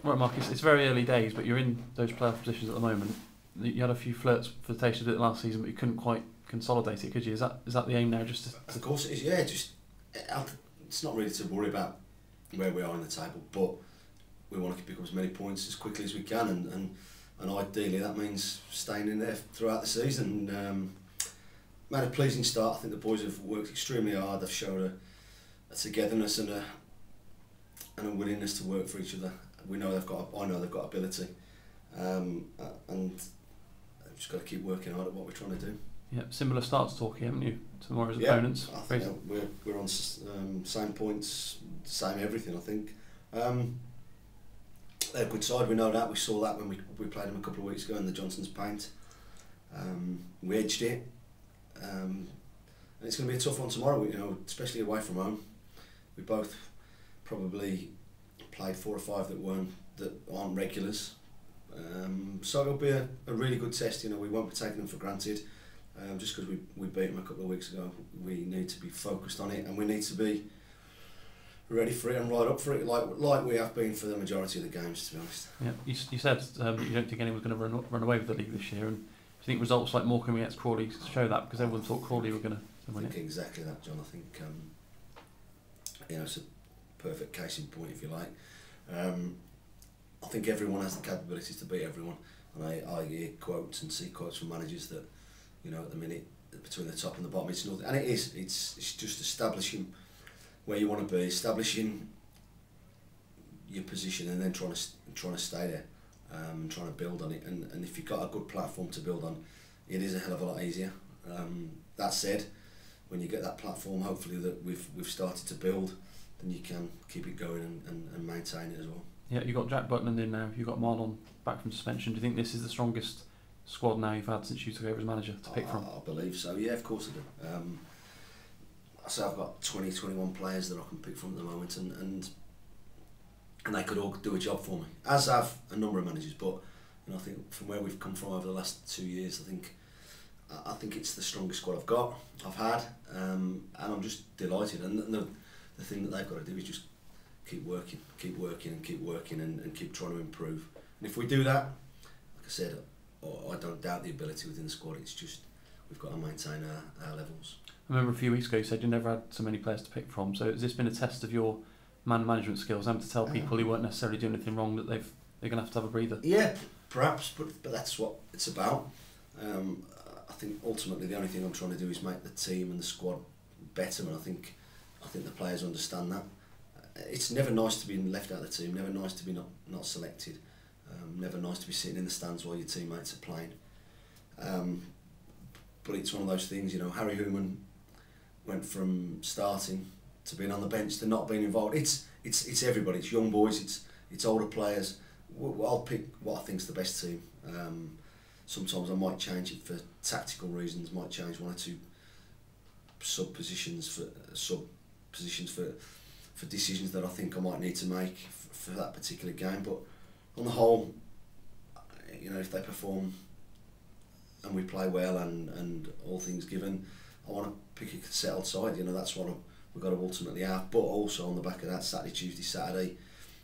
Right, Mark, it's very early days, but you're in those playoff positions at the moment. You had a few flirts for the taste of it last season, but you couldn't quite consolidate it, could you? Is that the aim now? Of course it is. Yeah, it's not really to worry about where we are in the table, but we want to pick up as many points as quickly as we can, and ideally that means staying in there throughout the season. Made a pleasing start. I think the boys have worked extremely hard. They've shown a togetherness and a willingness to work for each other. I know they've got ability, and I've just got to keep working hard at what we're trying to do. Yeah, similar start to Torquay, haven't you? Tomorrow's opponents. I think we're on same points, same everything. I think they're a good side. We know that. We saw that when we played them a couple of weeks ago in the Johnson's Paint. We edged it, and it's going to be a tough one tomorrow. Especially away from home. We both probably played 4 or 5 that aren't regulars. So it'll be a really good test. We won't be taking them for granted. Just because we beat them a couple of weeks ago, we need to be focused on it, and we need to be ready for it and right up for it, like we have been for the majority of the games, to be honest. Yeah, you said you don't think anyone's going to run away with the league this year, and do you think results like Morecambe against Crawley show that? Because everyone thought Crawley were going to win it. I think exactly that, John. I think it's a perfect case in point, if you like. I think everyone has the capabilities to beat everyone, and I hear quotes and see quotes from managers that, at the minute, between the top and the bottom, it's nothing, and it's just establishing where you want to be, establishing your position, and then trying to stay there, trying to build on it, and if you've got a good platform to build on, it is a hell of a lot easier. That said, when you get that platform, hopefully that we've started to build, then you can keep it going and maintain it as well. Yeah, you've got Jack Butland in now, you've got Marlon back from suspension. Do you think this is the strongest squad now you've had since you took over as manager to pick from? I believe so, yeah, of course I do. So I've got 21 players that I can pick from at the moment, and they could all do a job for me, as have a number of managers, but I think from where we've come from over the last 2 years, I think it's the strongest squad I've had, and I'm just delighted, and the thing that they've got to do is just keep working and keep trying to improve. And if we do that, like I said, I don't doubt the ability within the squad. It's just we've got to maintain our levels. I remember a few weeks ago you said you never had so many players to pick from. So has this been a test of your man management skills? Having to tell people who weren't necessarily doing anything wrong that they're going to have a breather? Yeah, perhaps, but that's what it's about. I think ultimately the only thing I'm trying to do is make the team and the squad better, and I think the players understand that. It's never nice to be left out of the team, never nice to be not selected, never nice to be sitting in the stands while your teammates are playing. But it's one of those things, Harry Hooman went from starting to being on the bench to not being involved. It's everybody, it's young boys, it's older players. I'll pick what I think's the best team. Sometimes I might change it for tactical reasons, might change 1 or 2 sub positions for decisions that I think I might need to make for that particular game. But on the whole, if they perform and we play well and all things given, I want to pick a settled side. That's what we've got to ultimately have. But also on the back of that, Saturday, Tuesday, Saturday,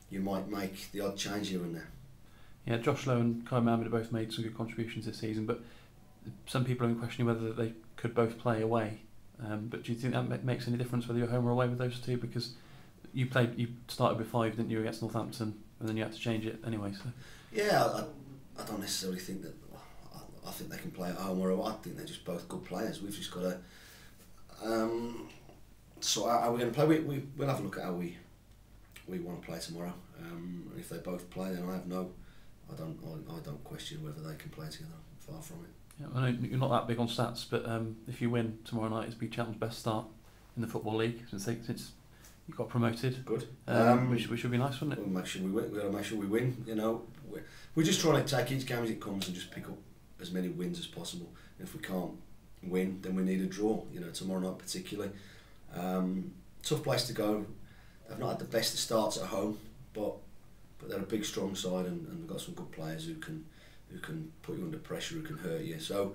you might make the odd change here and there. Yeah, Josh Lowe and Kai Mohammed have both made some good contributions this season, but some people are questioning whether they could both play away. But do you think that makes any difference whether you're home or away with those two? Because you started with 5, didn't you, against Northampton, and then you had to change it anyway. So yeah, I don't necessarily think that. I think they can play at home or away. I think they're just both good players. We've just got to. So how are we going to play? We'll have a look at how we want to play tomorrow. If they both play, then I don't question whether they can play together. Far from it. Yeah, I know you're not that big on stats, but if you win tomorrow night, it'll be Cheltenham's best start in the Football League since you got promoted. Good. Which would be nice, wouldn't it? We'll make sure we win. We've got to make sure we win. We're just trying to take each game as it comes and just pick up as many wins as possible. And if we can't win, then we need a draw. Tomorrow night particularly. Tough place to go. They've not had the best of starts at home, but they're a big, strong side, and we've got some good players who can put you under pressure, who can hurt you. So,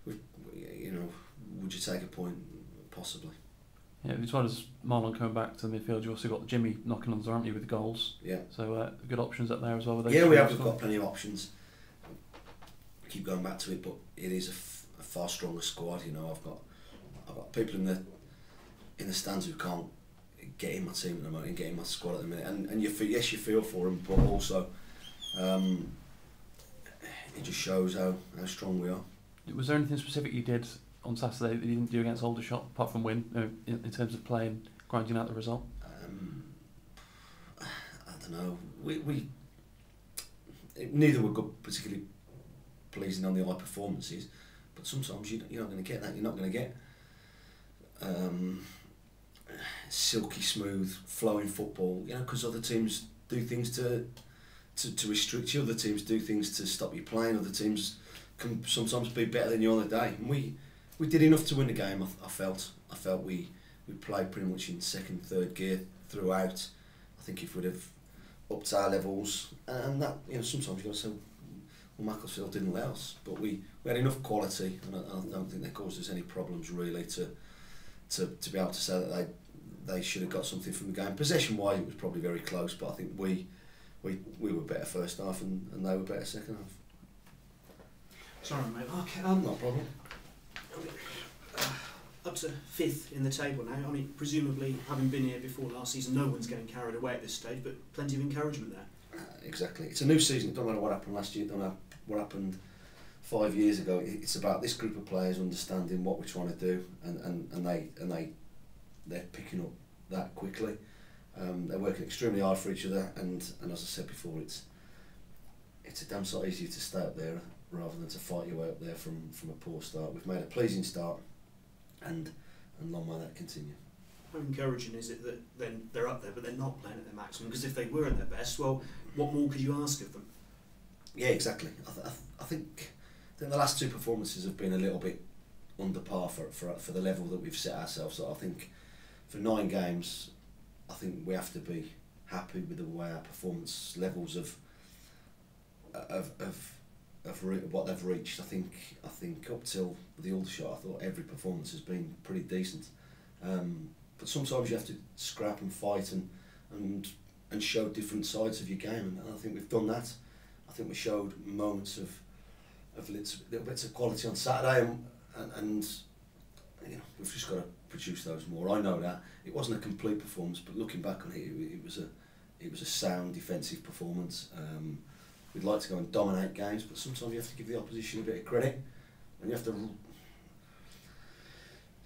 would you take a point? Possibly. Yeah, as well as Marlon coming back to the midfield, you also got Jimmy knocking on the door, haven't you, with the goals? Yeah. So good options up there as well. With those Yeah, we've well. got plenty of options. Keep going back to it, but it is a far stronger squad. You know, I've got people in the stands who can't get in my team at the moment, get in my squad at the minute, and you feel for them, but also it just shows how strong we are. Was there anything specific you did on Saturday that you didn't do against Aldershot, apart from win, in terms of playing, grinding out the result? I don't know. Neither were good, particularly pleasing on the eye performances, but sometimes you're not going to get that. You're not going to get silky smooth flowing football, you know, because other teams do things to restrict you, other teams do things to stop you playing, other teams can sometimes be better than you on the day, and we did enough to win the game. I felt we played pretty much in second, third gear throughout. I think if we'd have upped our levels, and that, you know, sometimes you've got to say, well, Macclesfield didn't let us, but we had enough quality, and I don't think they caused us any problems really to be able to say that they should have got something from the game. Possession wise, it was probably very close, but I think we were better first half and they were better second half. Sorry, mate. Okay, no problem. Up to 5th in the table now. I mean, presumably, having been here before last season, no one's getting carried away at this stage, but plenty of encouragement there. Exactly. It's a new season. It don't matter what happened last year, it don't matter what happened 5 years ago. It's about this group of players understanding what we're trying to do, and they're picking up that quickly. They're working extremely hard for each other, and as I said before, it's a damn sight easier to stay up there rather than to fight your way up there from a poor start. We've made a pleasing start, and long may that continue. How encouraging is it that then they're up there but they're not playing at their maximum? Because if they were at their best, well, what more could you ask of them? Yeah, exactly. I think the last two performances have been a little bit under par for the level that we've set ourselves. So I think for 9 games, I think we have to be happy with the way our performance levels of what they've reached. I think up till the Aldershot, I thought every performance has been pretty decent. But sometimes you have to scrap and fight and show different sides of your game, and I think we've done that. I think we showed moments of little bits of quality on Saturday, and you know, we've just got to produce those more. I know that it wasn't a complete performance, but looking back on it, it was a sound defensive performance. We'd like to go and dominate games, but sometimes you have to give the opposition a bit of credit, and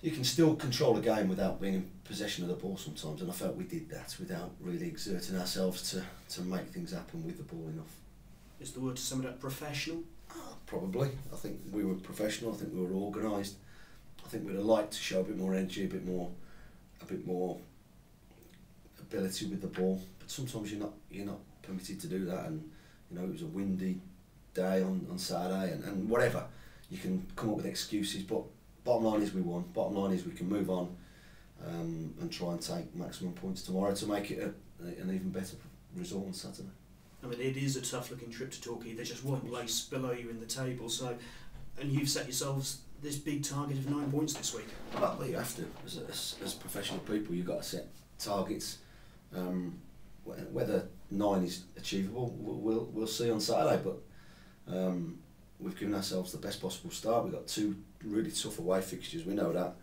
you can still control a game without being in possession of the ball sometimes, and I felt we did that without really exerting ourselves to make things happen with the ball enough. Is the word to sum it up professional? Probably. I think we were professional. I think we were organised. I think we'd have liked to show a bit more energy, a bit more ability with the ball. But sometimes you're not permitted to do that. And you know, it was a windy day on Saturday, and whatever. You can come up with excuses, but bottom line is we won. Bottom line is we can move on and try and take maximum points tomorrow to make it an even better result on Saturday. I mean, it is a tough-looking trip to Torquay. They're just one place below you in the table, so, and you've set yourselves this big target of 9 points this week. Well, you have to. As professional people, you've got to set targets. Whether 9 is achievable, we'll see on Saturday. But we've given ourselves the best possible start. We've got 2 really tough away fixtures. We know that,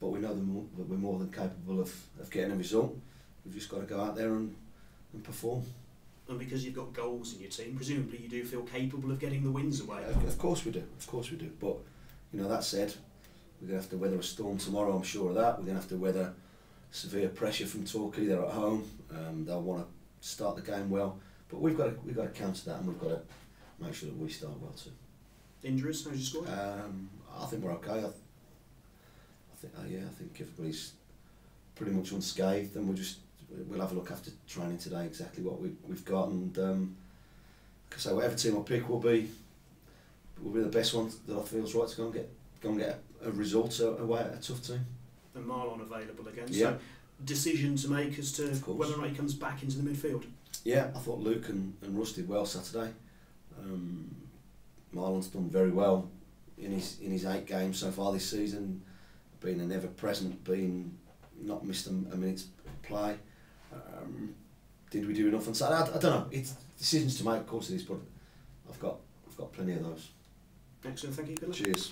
but we know that we're more than capable of getting a result. We've just got to go out there and perform. And because you've got goals in your team, presumably you do feel capable of getting the wins away. Of course we do. But you know, that said, we're going to have to weather a storm tomorrow. I'm sure of that. We're going to have to weather severe pressure from Torquay. They're at home. They'll want to start the game well. But we've got to counter that, and we've got to make sure that we start well too. Injuries? How's your squad? I think we're okay. I think everybody's pretty much unscathed, and we'll have a look after training today exactly what we've got, and so whatever team I pick will be the best one that I feel is right to go and get a result away at a tough team. And Marlon available again. Yeah. So decision to make as to whether or not he comes back into the midfield. Yeah, I thought Luke and Russ did well Saturday. Marlon's done very well in his 8 games so far this season. being an ever-present, being not missed a minute's play. Did we do enough on Saturday? I don't know. It's decisions to make, of course it is, but I've got plenty of those. Excellent, thank you. Good luck. Cheers.